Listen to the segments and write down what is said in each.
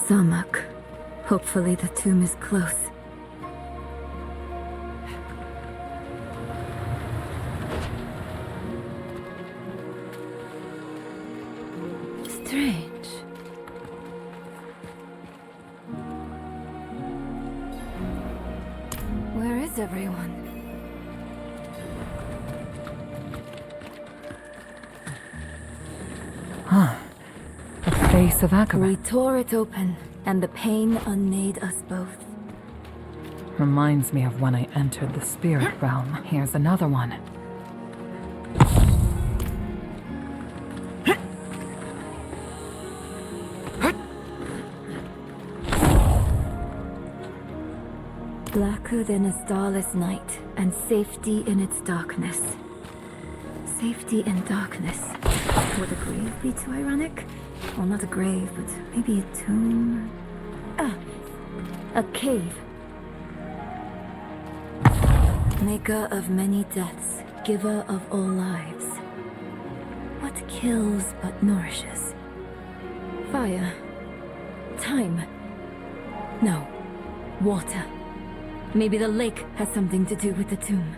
Samak. Hopefully the tomb is close. Strange. Where is everyone? Huh. The face of Akarat. We tore it open, and the pain unmade us both. Reminds me of when I entered the spirit realm. Here's another one. Blacker than a starless night, and safety in its darkness. Safety in darkness. Would a grave be too ironic? Well, not a grave, but maybe a tomb? A cave. Maker of many deaths, giver of all lives. What kills but nourishes? Fire. Time. No. Water. Maybe the lake has something to do with the tomb.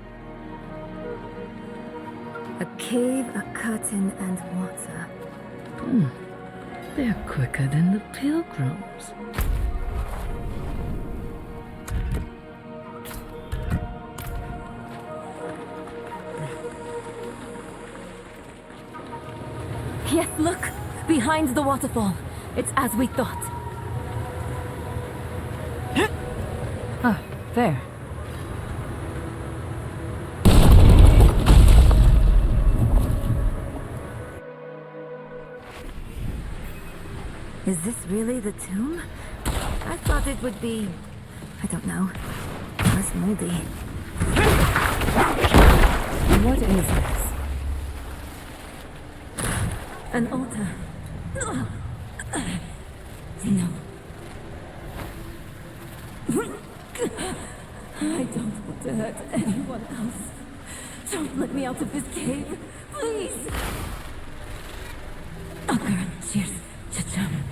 A cave, a curtain, and water. They're quicker than the pilgrims. Yes, look! Behind the waterfall. It's as we thought. Ah, there. Is this really the tomb? I thought it would be... I don't know. Less moldy. What is this? An altar. No. I don't want to hurt anyone else. Don't let me out of this cave, please. Akaran, cheers, chacham.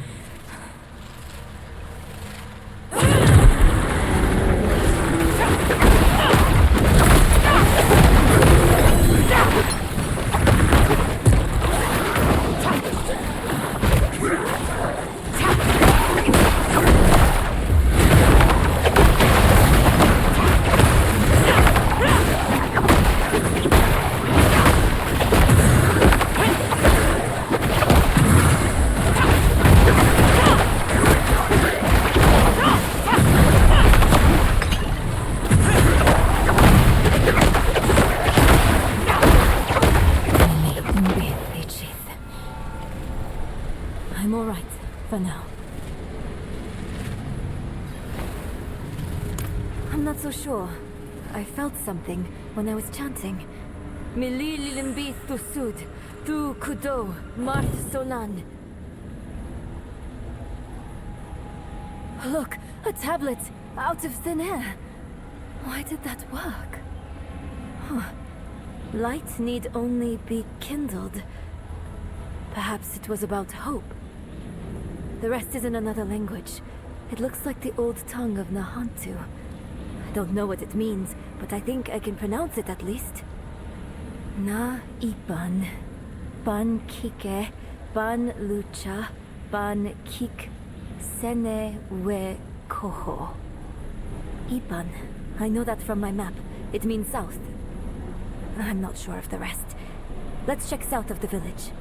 for now. I'm not so sure. I felt something when I was chanting. Mili lilimbi thusud, tu kudo, marth solan. Look, a tablet out of thin air. Why did that work? Huh. Light need only be kindled. Perhaps it was about hope. The rest is in another language. It looks like the old tongue of Nahantu. I don't know what it means, but I think I can pronounce it at least. Na iban, ban kike, ban lucha, ban kik, sene we koho. Iban. I know that from my map. It means south. I'm not sure of the rest. Let's check south of the village.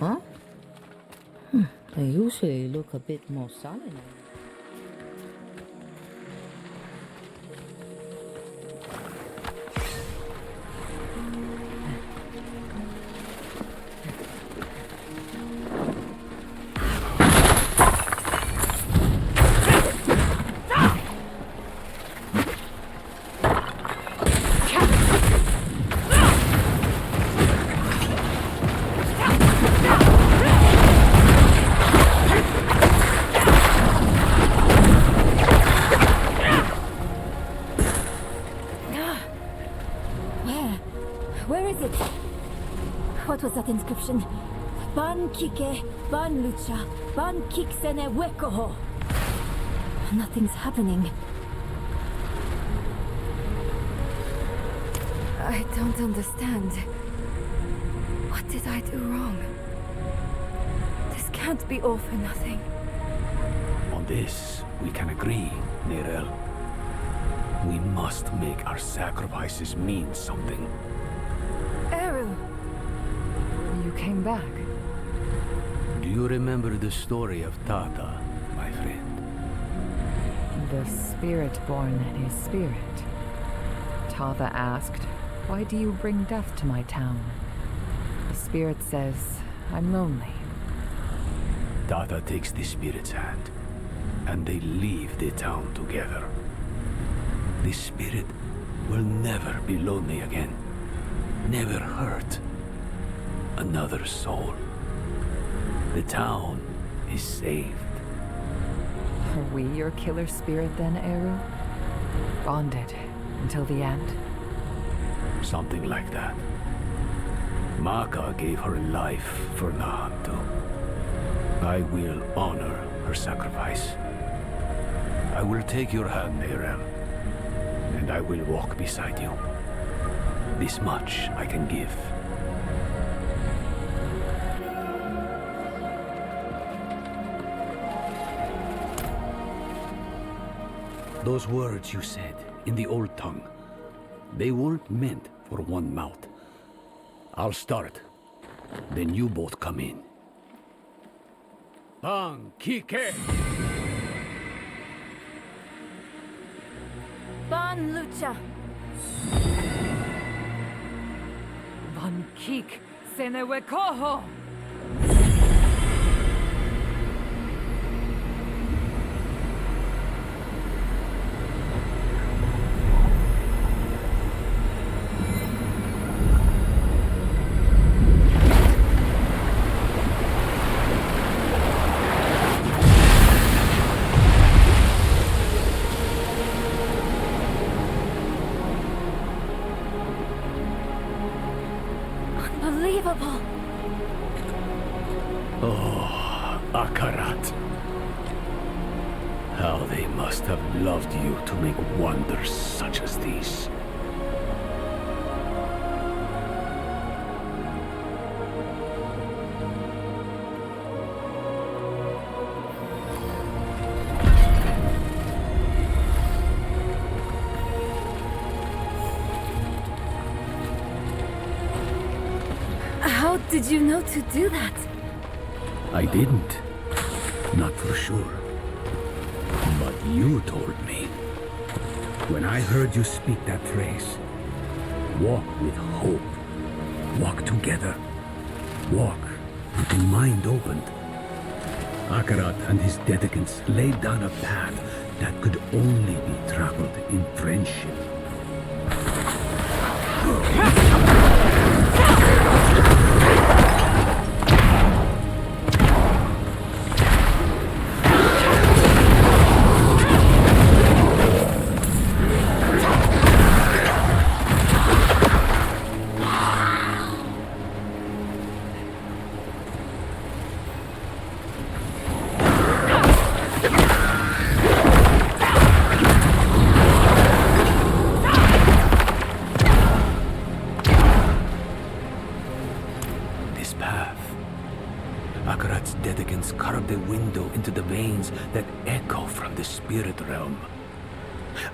Huh? They usually look a bit more solid. Where is it? What was that inscription? Ban kike, ban lucha, ban kiksene wekoho. Nothing's happening. I don't understand. What did I do wrong? This can't be all for nothing. On this, we can agree, Nirel. We must make our sacrifices mean something. Eru! You came back. Do you remember the story of Tata, my friend? The spirit-born is spirit. Tava asked, "Why do you bring death to my town?" The spirit says, "I'm lonely." Tata takes the spirit's hand, and they leave the town together. The spirit will never be lonely again. Never hurt another soul. The town is saved. Are we your killer spirit then, Eru? Bonded until the end? Something like that. Maka gave her life for Nahantu. I will honor her sacrifice. I will take your hand, Nirel, and I will walk beside you. This much I can give. Those words you said in the old tongue, they weren't meant for one mouth. I'll start, then you both come in. Bang Kike! Ban lucha! Van Kik Senewekoho! Unbelievable! Oh, Akarat. How they must have loved you to make wonders such as these. did you know to do that? I didn't. Not for sure. But you told me. When I heard you speak that phrase, walk with hope. Walk together. Walk with the mind opened. Akarat and his dedicants laid down a path that could only be traveled in friendship. Akarat's dedicants carved a window into the veins that echo from the spirit realm.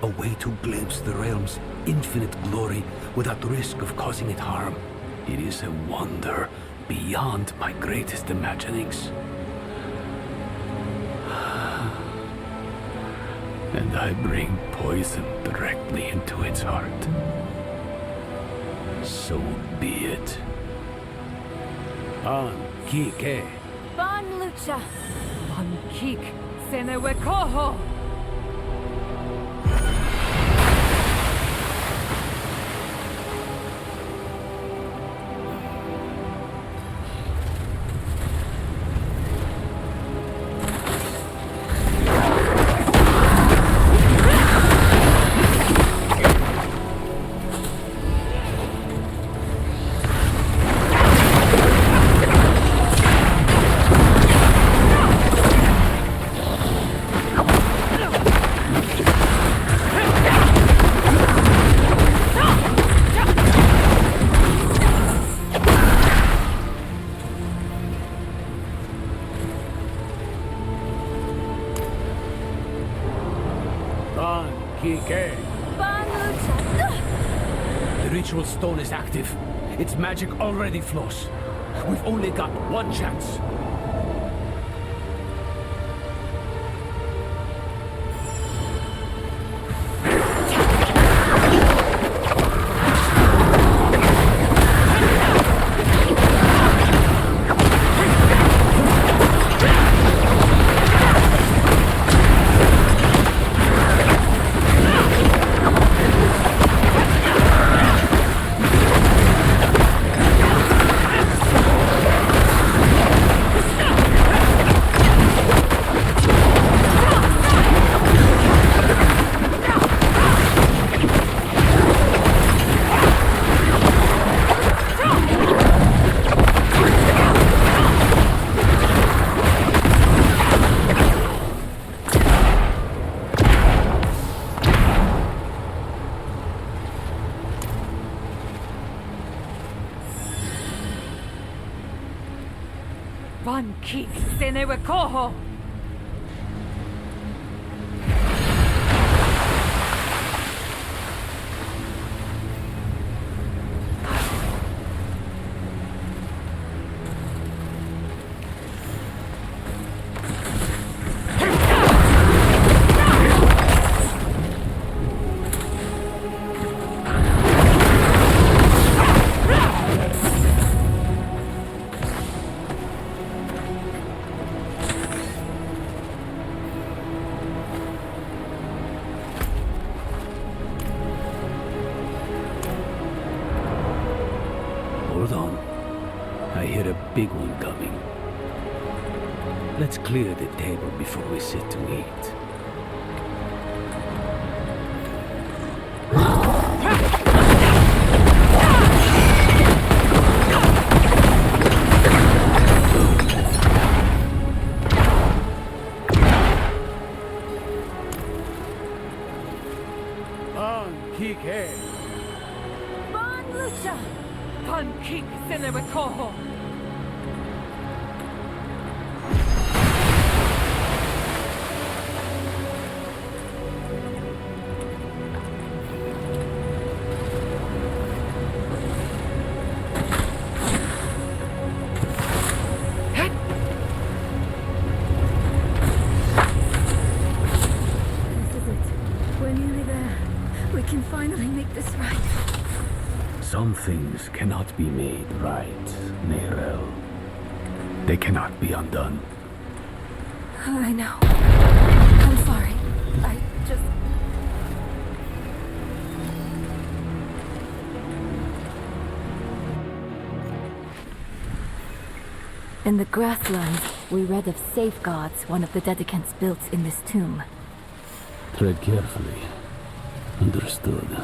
A way to glimpse the realm's infinite glory without risk of causing it harm. It is a wonder beyond my greatest imaginings. And I bring poison directly into its heart. So be it. An Kike. Bon Lucha! Bon Kik Senewe Koho! The ritual stone is active. Its magic already flows. We've only got one chance. Bon Kik Senewe Koho! Hold on. I hear a big one coming. Let's clear the table before we sit to eat. Bon Lucha! Bon Kik Senewe Koho! can finally make this right. Some things cannot be made right, Neyrel. They cannot be undone. I know. I'm sorry. I just... In the grasslands, we read of safeguards one of the dedicants built in this tomb. Tread carefully. Understood.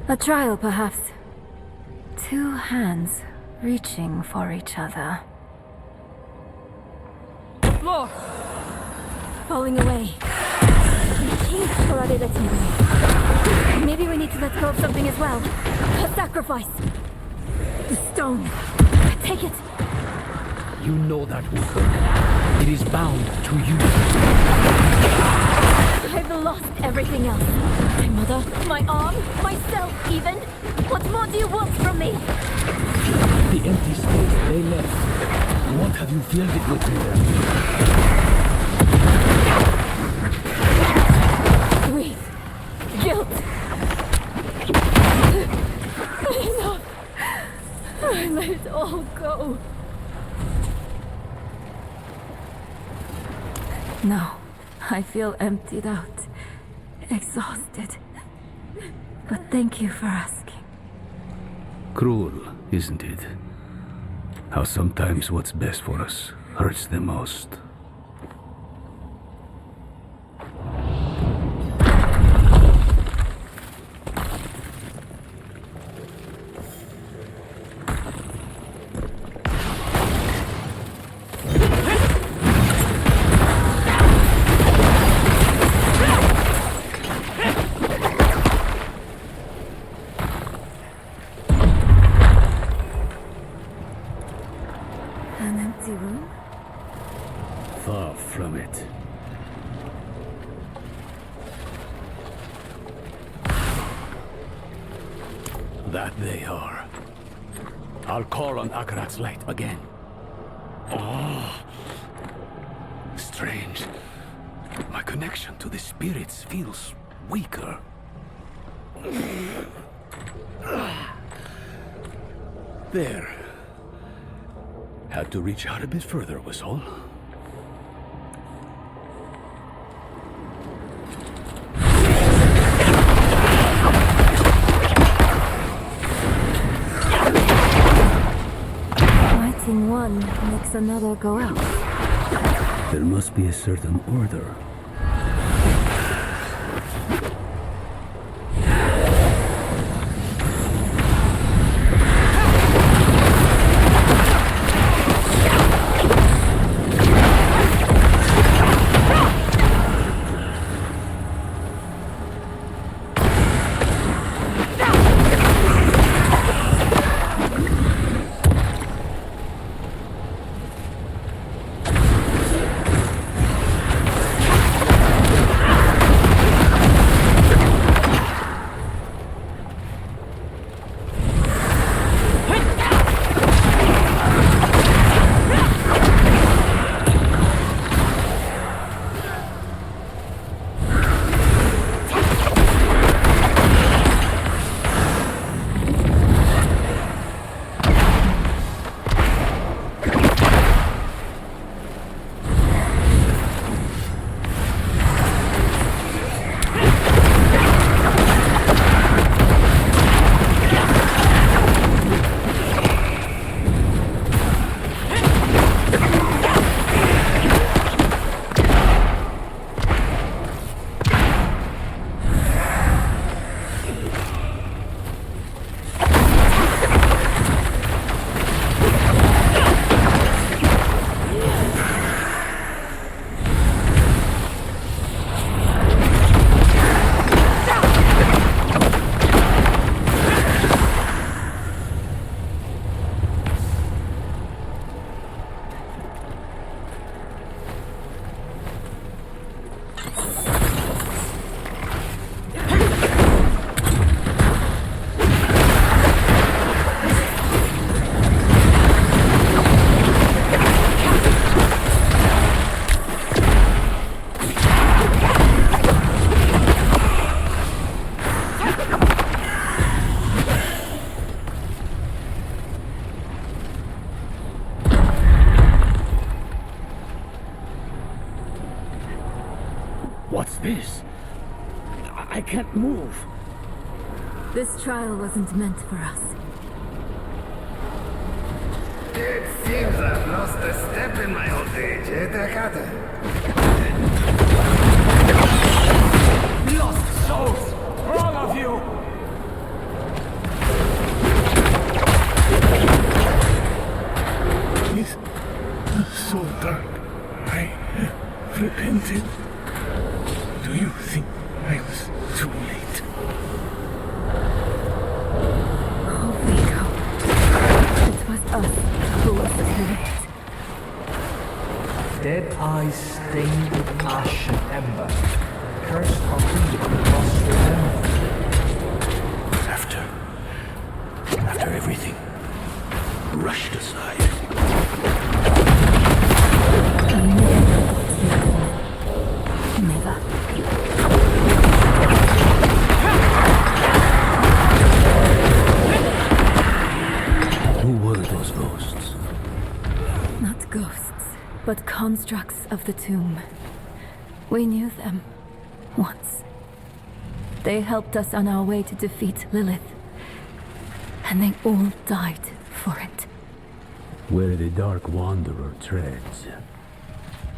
A trial, perhaps. Two hands reaching for each other. Floor! Falling away. Maybe we need to let go of something as well. A sacrifice. The stone. Take it. You know that will hurt. It is bound to you. I've lost everything else. My mother, my arm, myself even. What more do you want from me? The empty space they left. What have you filled it with there? Grief. Guilt. Enough. I let it all go. No, I feel emptied out. Exhausted. But thank you for asking. Cruel, isn't it? How sometimes what's best for us hurts the most. An empty room? Far from it. That they are. I'll call on Akarat's light again. Oh, strange. My connection to the spirits feels weaker. There. Had to reach out a bit further, was all. Lighting one makes another go out. There must be a certain order. What's this? I can't move. This trial wasn't meant for us. It seems I've lost a step in my old age, eh, Takata? Lost souls! All of you! It's so dark. I repented. Do you think I was too late? Oh, Vico. It was us who was too late. Dead eyes stained with ash and ember. Cursed are we who lost your memory. After everything, rushed aside. Never. Who were those ghosts? Not ghosts, but constructs of the tomb. We knew them. Once. They helped us on our way to defeat Lilith. And they all died for it. Where the Dark Wanderer treads,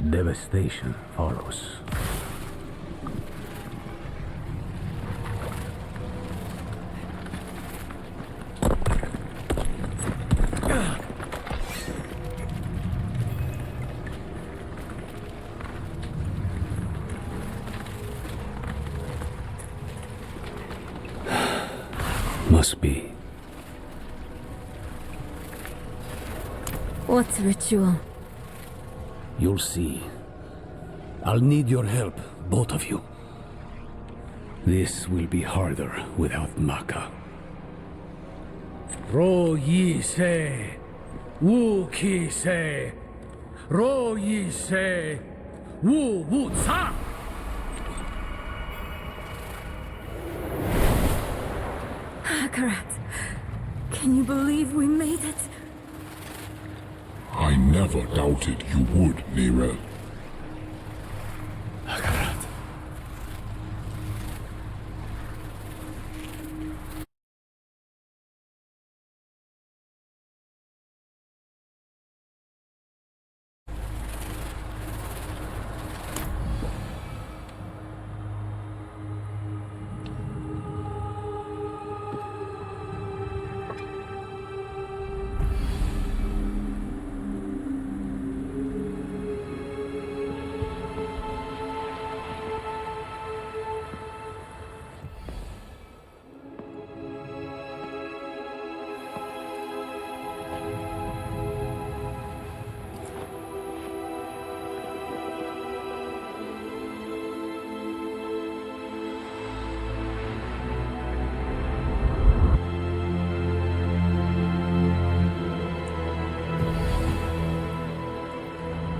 devastation follows. Must be. What ritual? You'll see. I'll need your help, both of you. This will be harder without Maka. Ro yi se, wu ki se, ro yi se, wu wu ca. Akarat, can you believe we made it? I never doubted you would, Nira.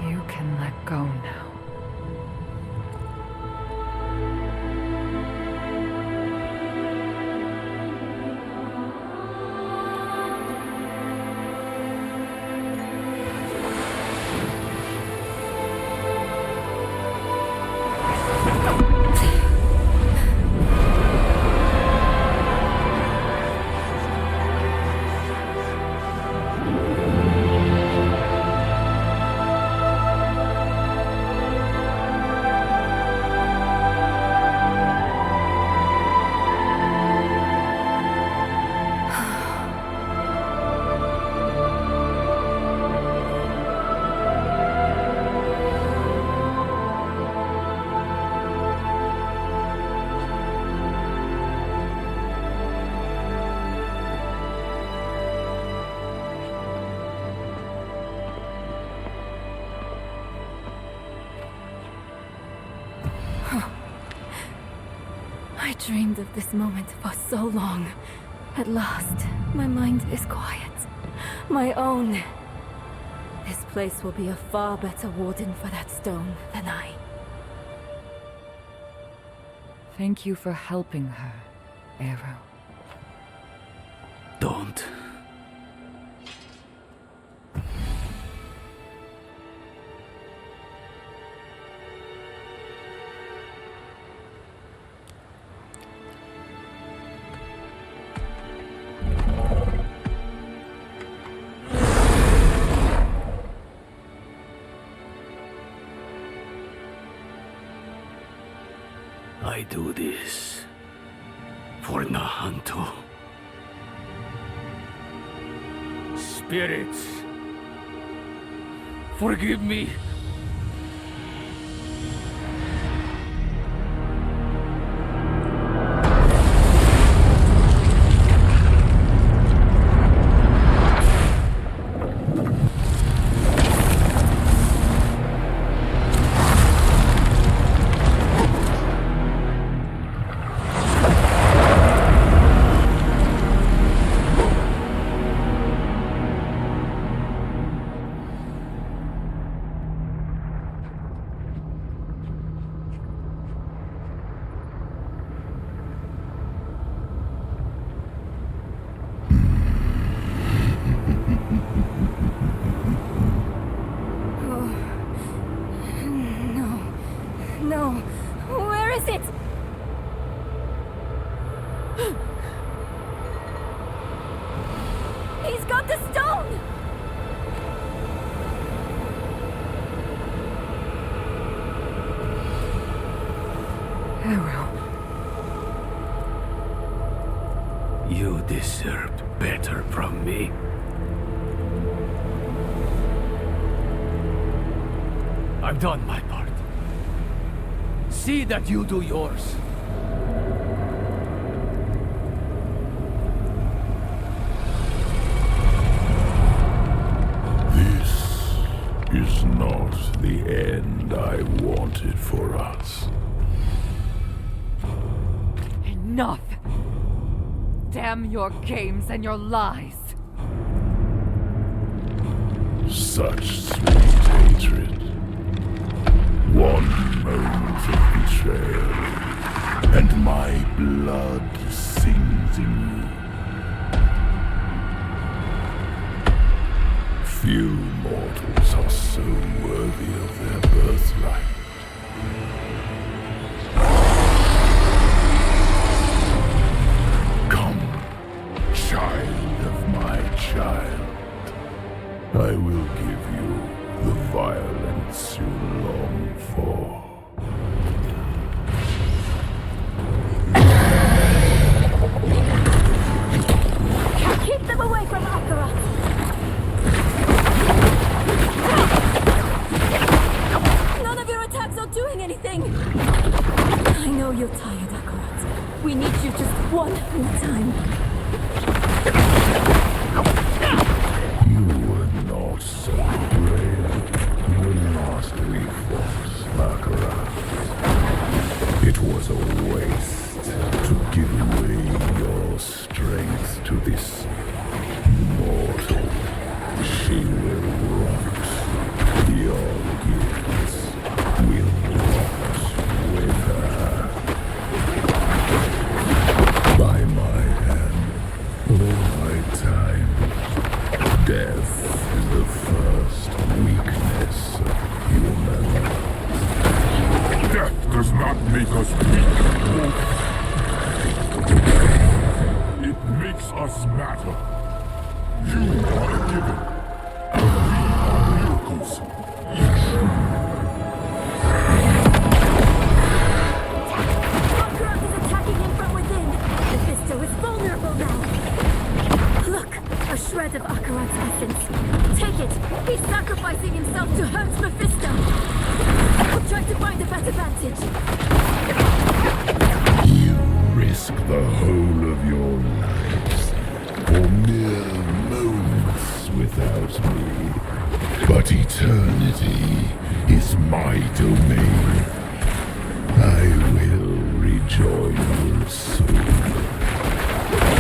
You can let go now. I dreamed of this moment for so long. At last, my mind is quiet. My own. This place will be a far better warden for that stone than I. Thank you for helping her, Arrow. Don't. I do this for Nahanto. Spirits, forgive me. No. Where is it? He's got the stone! Arrow. You deserved better from me. I've done my part. See that you do yours. This is not the end I wanted for us. Enough! Damn your games and your lies! Such sweet hatred. One moment of betrayal, and my blood sings in you. Few mortals are so worthy of their birthright. Come, child of my child. I will give you the violence you long for. Keep them away from Akarat! None of your attacks are doing anything! I know you're tired, Akarat. We need you just one more time. You were not so brave when last we fought Baccarat. It was a waste to give away your strength to this mortal. She will rot. Your gifts will rot with her. By my hand, all my time. Death is the first weakness of human. Death does not make us weak. It makes us matter. You are a given, and we are miracles. Akarat is attacking him from within! Mephisto is vulnerable now! Look! A shred of Akarat's essence. Take it! He's sacrificing himself to hurt Mephisto! I'll try to find a better vantage. You risk the whole of your lives for mere moments without me. But eternity is my domain. I will rejoin you soon.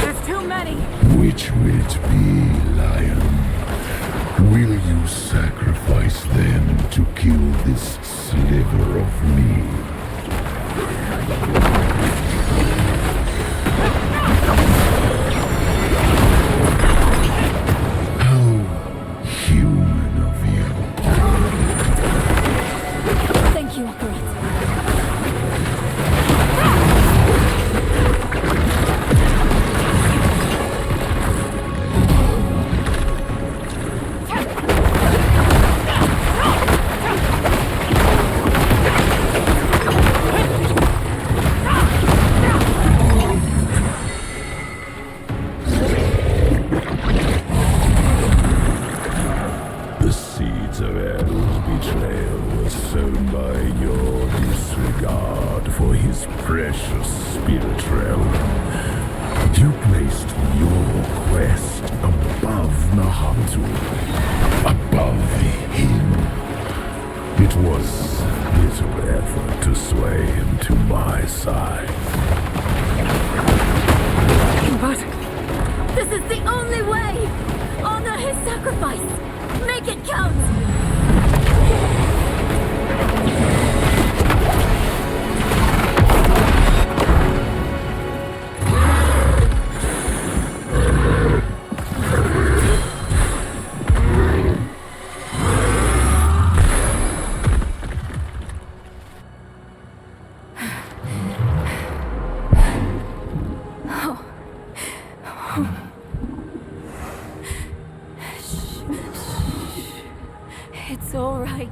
There's too many! Which will it be, Lion? Will you sacrifice them to kill this sliver of me? How human of you. Thank you, Akarat. this precious spirit realm. You placed your quest above Nahatu, above him. It was little effort to sway him to my side. But this is the only way! Honor his sacrifice! Make it count! It's all right.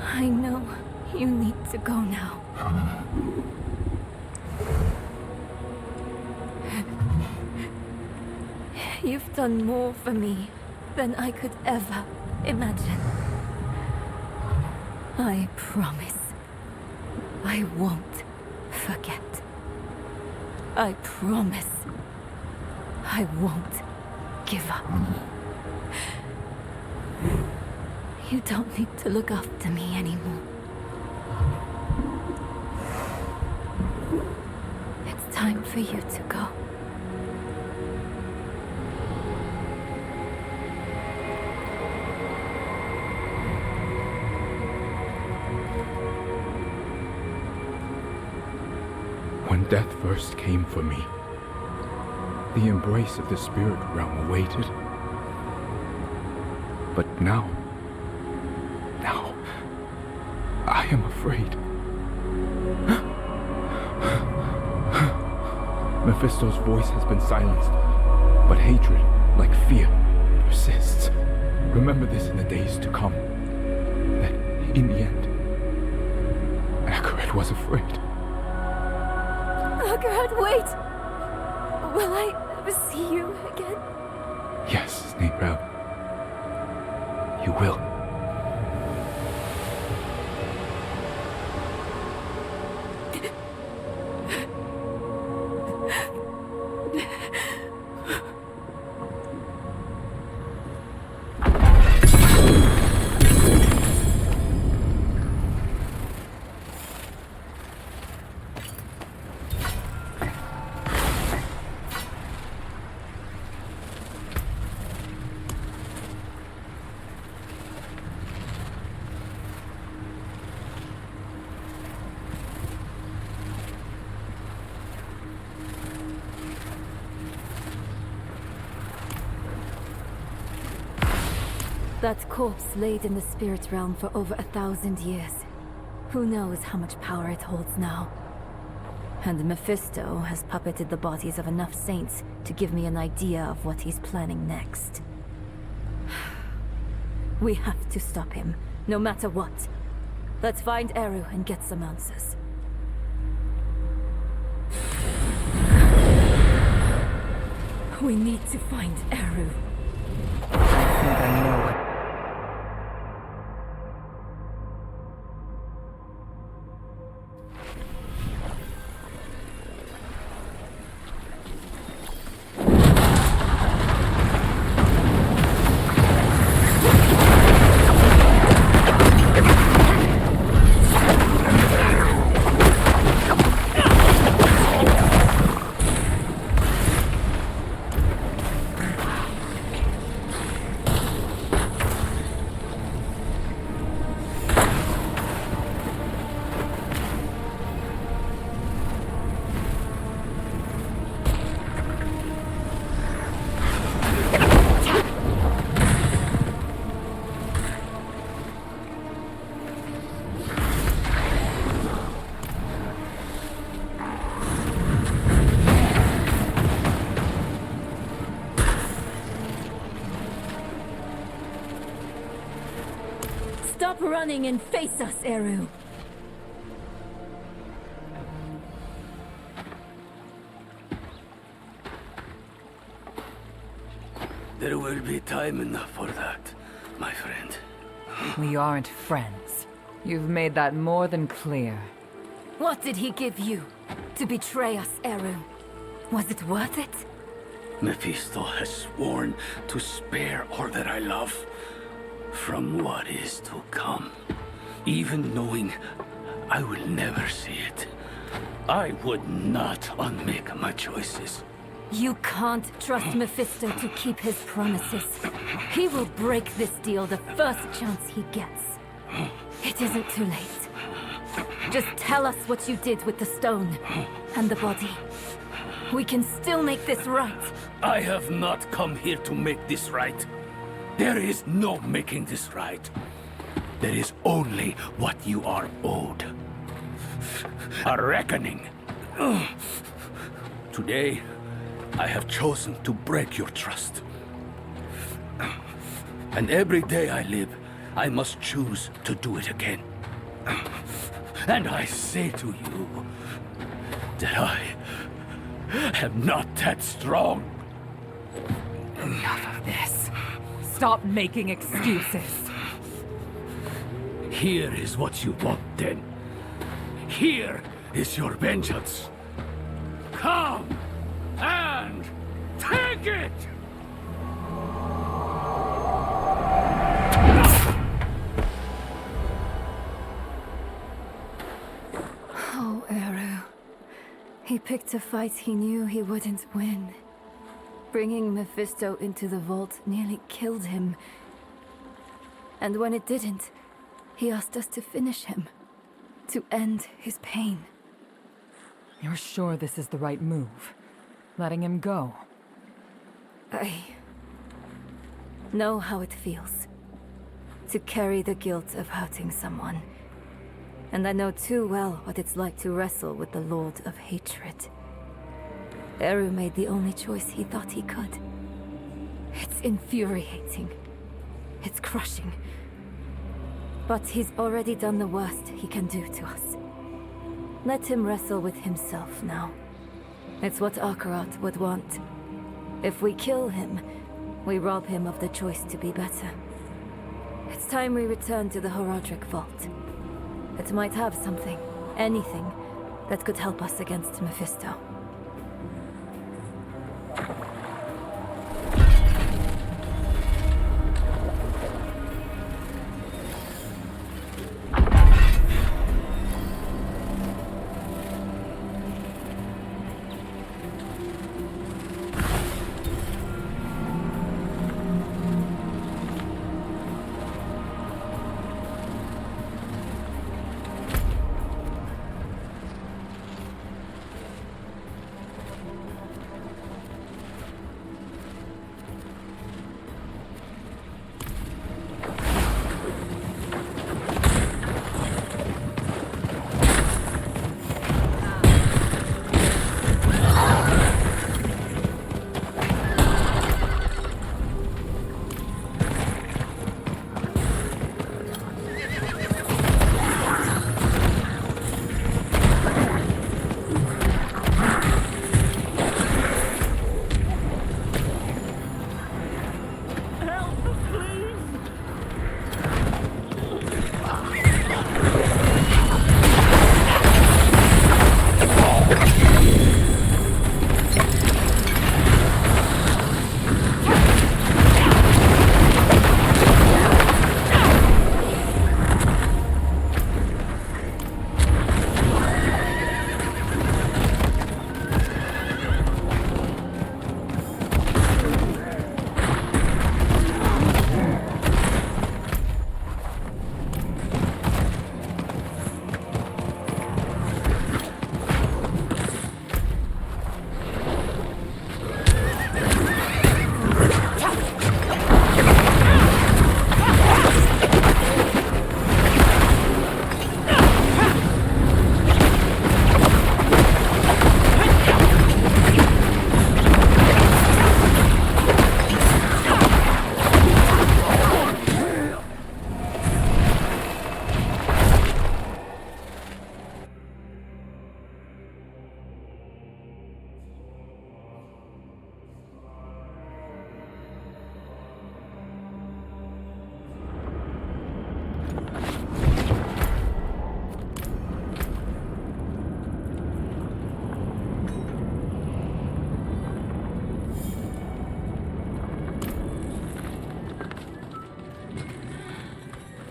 I know you need to go now. You've done more for me than I could ever imagine. I promise I won't forget. I promise I won't give up. You don't need to look after me anymore. It's time for you to go. When death first came for me, the embrace of the spirit realm awaited. But now, I am afraid. Mephisto's voice has been silenced, but hatred, like fear, persists. Remember this in the days to come, that in the end, Akaret was afraid. Margaret, wait! Will I ever see you again? Yes, Snaperout. You will. That corpse laid in the spirit realm for over 1,000 years. Who knows how much power it holds now? And Mephisto has puppeted the bodies of enough saints to give me an idea of what he's planning next. We have to stop him, no matter what. Let's find Eru and get some answers. We need to find Eru. I think I know what. Stop running and face us, Eru. There will be time enough for that, my friend. We aren't friends. You've made that more than clear. What did he give you to betray us, Eru? Was it worth it? Mephisto has sworn to spare all that I love from what is to come. Even knowing I will never see it, I would not unmake my choices. You can't trust Mephisto to keep his promises. He will break this deal the first chance he gets. It isn't too late. Just tell us what you did with the stone and the body. We can still make this right. I have not come here to make this right. There is no making this right. There is only what you are owed. A reckoning. Today, I have chosen to break your trust. And every day I live, I must choose to do it again. And I say to you that I am not that strong. Enough of this. Stop making excuses. Here is what you want, then. Here is your vengeance. Come and take it! Oh, Eru. He picked a fight he knew he wouldn't win. Bringing Mephisto into the vault nearly killed him. And when it didn't, he asked us to finish him. To end his pain. You're sure this is the right move? Letting him go? I know how it feels. To carry the guilt of hurting someone. And I know too well what it's like to wrestle with the Lord of Hatred. Eru made the only choice he thought he could. It's infuriating. It's crushing. But he's already done the worst he can do to us. Let him wrestle with himself now. It's what Akarat would want. If we kill him, we rob him of the choice to be better. It's time we return to the Horadric Vault. It might have something, anything, that could help us against Mephisto.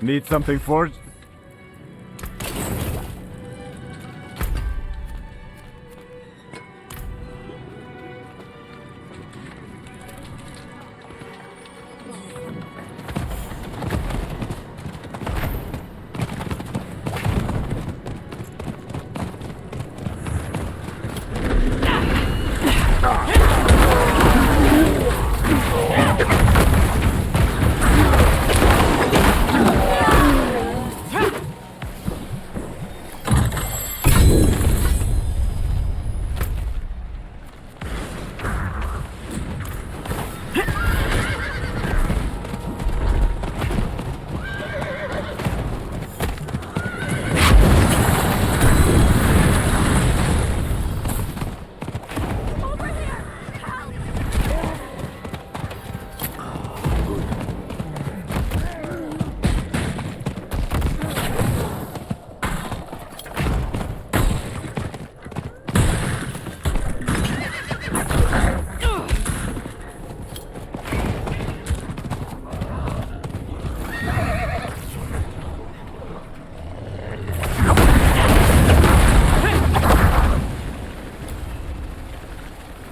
Need something forged?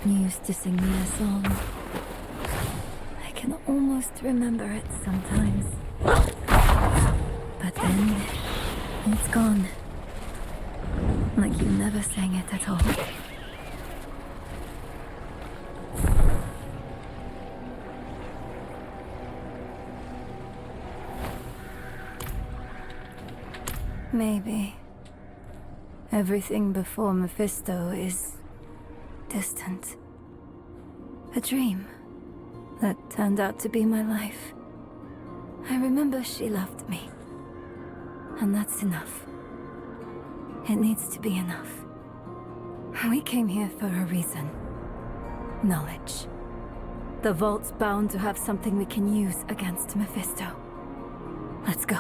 You used to sing me a song. I can almost remember it sometimes. But then, it's gone. Like you never sang it at all. Maybe everything before Mephisto is distant. A dream that turned out to be my life. I remember she loved me. And that's enough. It needs to be enough. We came here for a reason. Knowledge. The vault's bound to have something we can use against Mephisto. Let's go.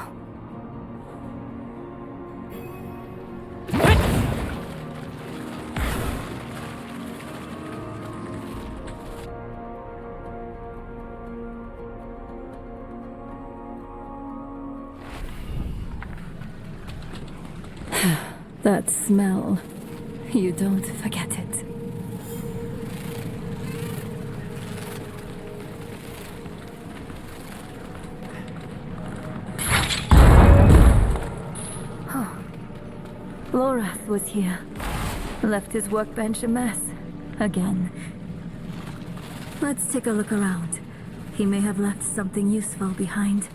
That smell. You don't forget it. Oh. Lorath was here. Left his workbench a mess. Again. Let's take a look around. He may have left something useful behind.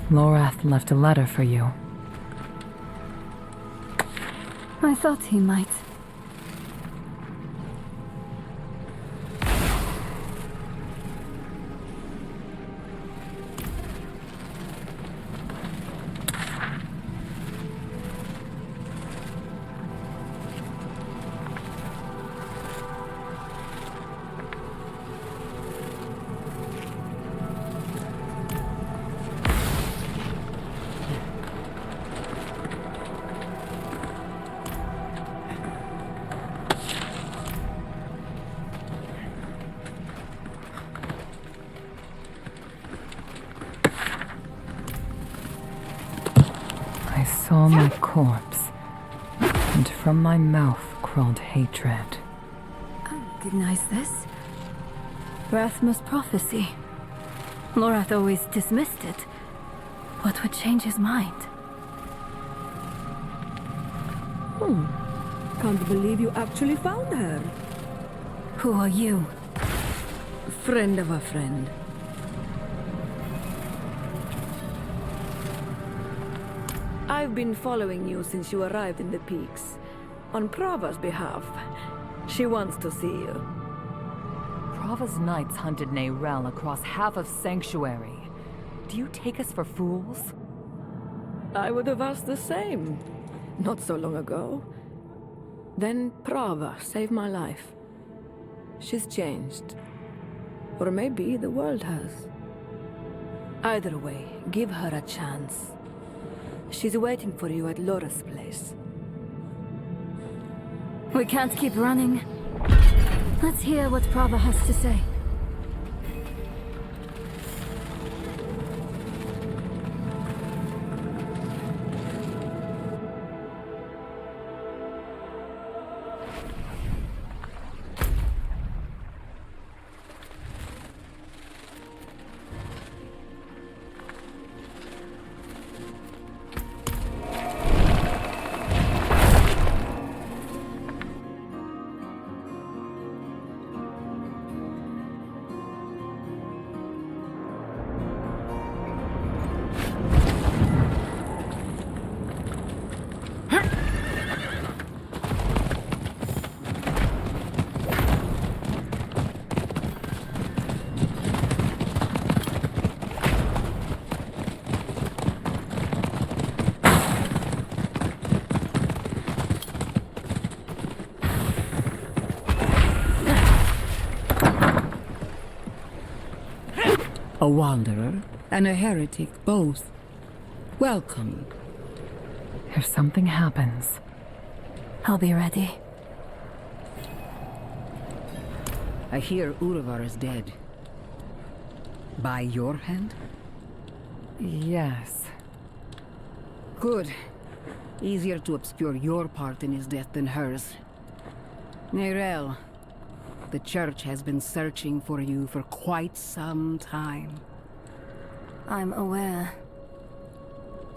Lorath left a letter for you. I thought he might. I saw my corpse, and from my mouth crawled hatred. I recognize this. Rathma's prophecy. Lorath always dismissed it, What would change his mind? Can't believe you actually found her. Who are you? Friend of a friend. I've been following you since you arrived in the peaks. On Prava's behalf. She wants to see you. Prava's knights hunted Neyrel across half of Sanctuary. Do you take us for fools? I would have asked the same. Not so long ago. Then Prava saved my life. She's changed. Or maybe the world has. Either way, give her a chance. She's waiting for you at Laura's place. We can't keep running. Let's hear what Prava has to say. A wanderer and a heretic both. Welcome. If something happens, I'll be ready. I hear Urivar is dead. By your hand? yes. Good. Easier to obscure your part in his death than hers. Neyrel, the church has been searching for you for quite some time. I'm aware.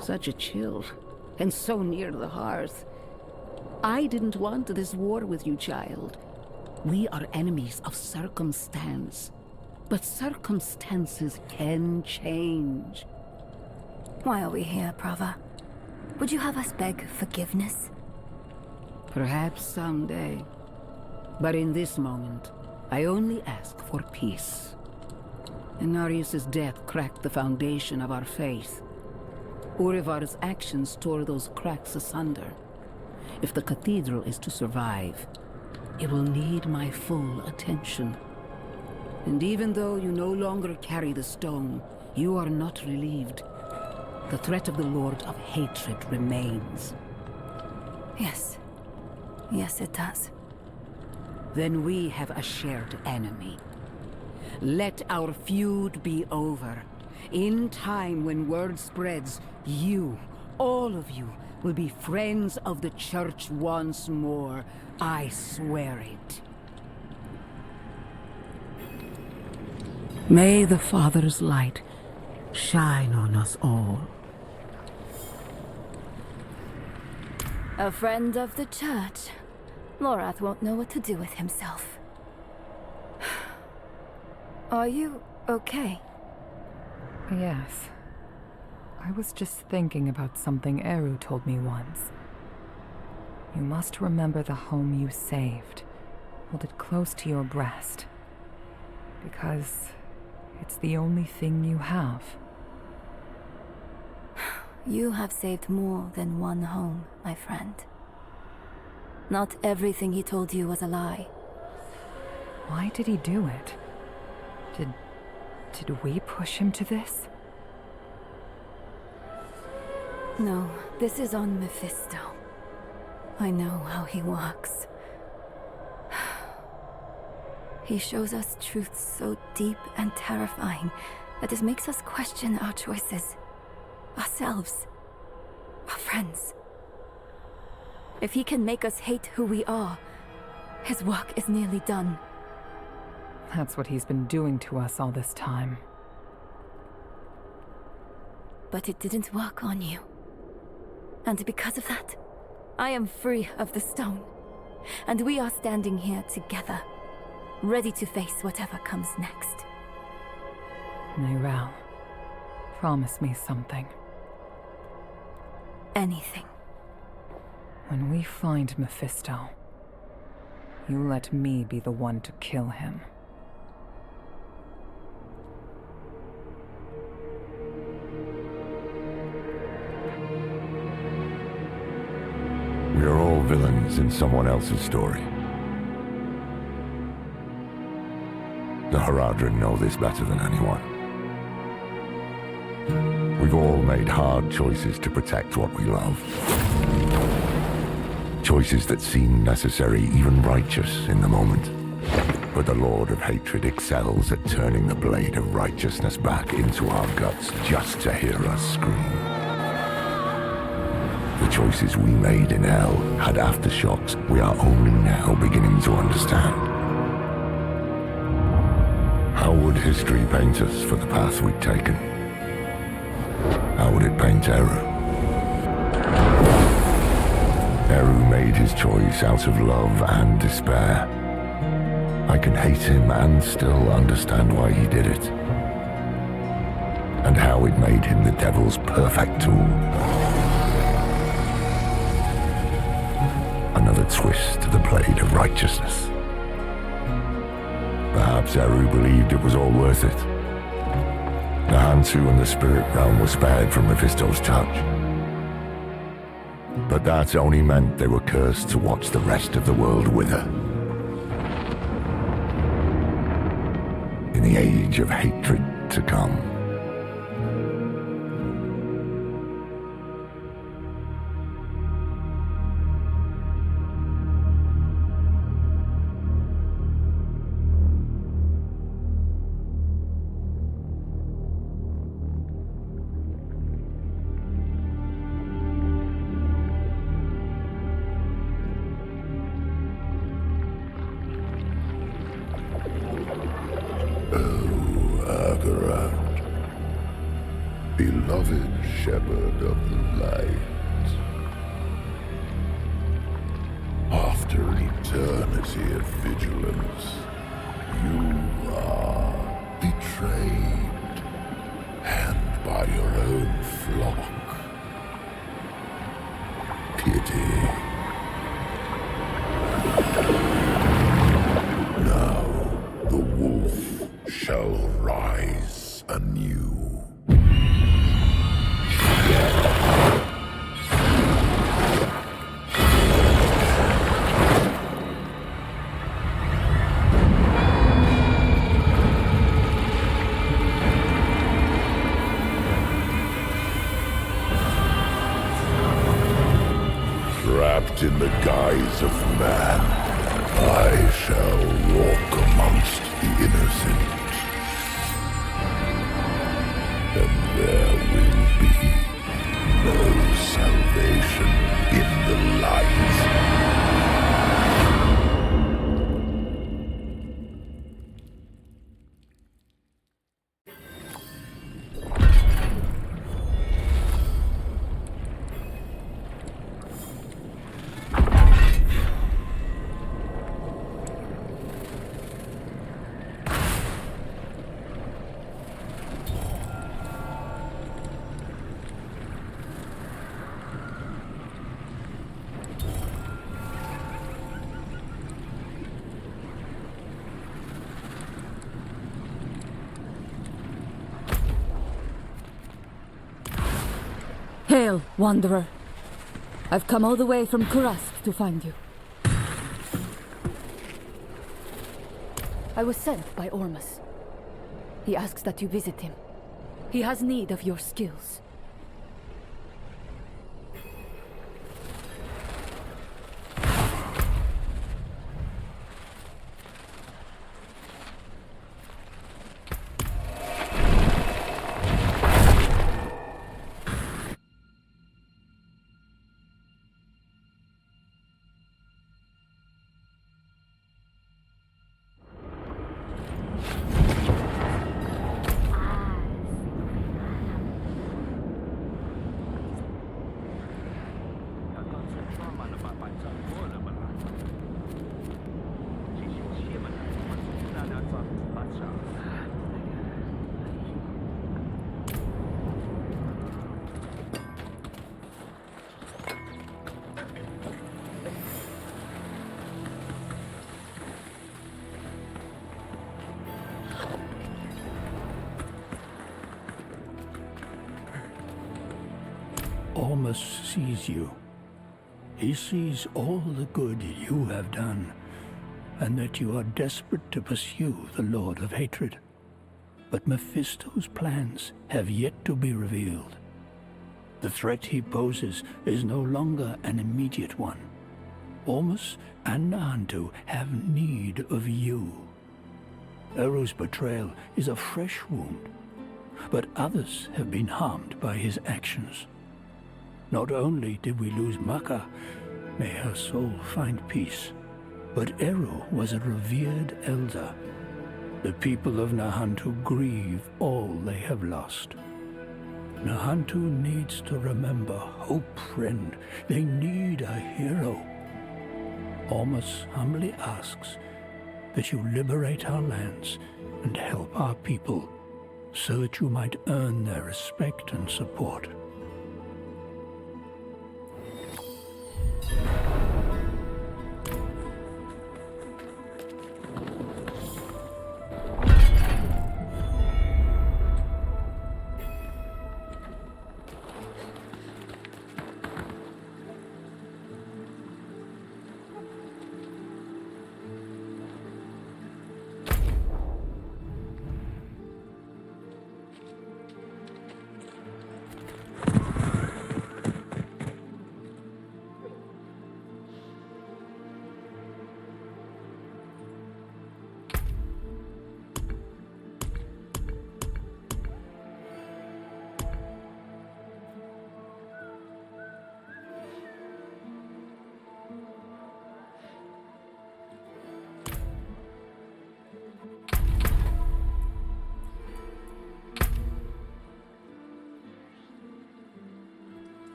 Such a chill, and so near the hearth. I didn't want this war with you, child. We are enemies of circumstance. But circumstances can change. Why are we here, Prava? Would you have us beg forgiveness? Perhaps someday. But in this moment, I only ask for peace. Inarius' death cracked the foundation of our faith. Urivar's actions tore those cracks asunder. If the cathedral is to survive, it will need my full attention. And even though you no longer carry the stone, you are not relieved. The threat of the Lord of Hatred remains. Yes. Yes, it does. Then we have a shared enemy. Let our feud be over. In time, when word spreads, you, all of you, will be friends of the Church once more. I swear it. May the Father's light shine on us all. A friend of the church. Lorath won't know what to do with himself. Are you okay? Yes. I was just thinking about something Eru told me once. You must remember the home you saved. Hold it close to your breast. Because it's the only thing you have. You have saved more than one home, my friend. Not everything he told you was a lie. Why did he do it? Did we push him to this? No, this is on Mephisto. I know how he works. He shows us truths so deep and terrifying that it makes us question our choices. Ourselves. Our friends. If he can make us hate who we are, his work is nearly done. That's what he's been doing to us all this time. but it didn't work on you. And because of that, I am free of the stone. And we are standing here together, ready to face whatever comes next. Neyral, promise me something. Anything. When we find Mephisto, you let me be the one to kill him. We are all villains in someone else's story. The Haradrim know this better than anyone. We've all made hard choices to protect what we love. Choices that seem necessary, even righteous in the moment. But the Lord of Hatred excels at turning the blade of righteousness back into our guts just to hear us scream. The choices we made in hell had aftershocks we are only now beginning to understand. How would history paint us for the path we'd taken? How would it paint Eru? Eru made his choice out of love and despair. I can hate him and still understand why he did it. And how it made him the devil's perfect tool. Another twist to the blade of righteousness. Perhaps Eru believed it was all worth it. The Hantu and the spirit realm were spared from Mephisto's touch. But that only meant they were cursed to watch the rest of the world wither. In the age of hatred to come. Beloved shepherd of the light, after eternity of vigilance, you are betrayed, and by your own flock. Pity. Now the wolf shall rise anew. Wrapped in the guise of man, I shall walk amongst the innocent. And there will be no salvation in the light. Hail, Wanderer. I've come all the way from Kurask to find you. I was sent by Ormus. He asks that you visit him. He has need of your skills. Ormus sees you. He sees all the good you have done, and that you are desperate to pursue the Lord of Hatred. But Mephisto's plans have yet to be revealed. The threat he poses is no longer an immediate one. Ormus and Nahantu have need of you. Eru's betrayal is a fresh wound, but others have been harmed by his actions. Not only did we lose Maka, may her soul find peace, but Eru was a revered elder. The people of Nahantu grieve all they have lost. Nahantu needs to remember hope, friend. They need a hero. Ormus humbly asks that you liberate our lands and help our people, so that you might earn their respect and support.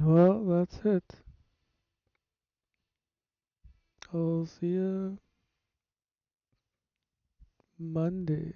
Well, that's it. I'll see you Monday.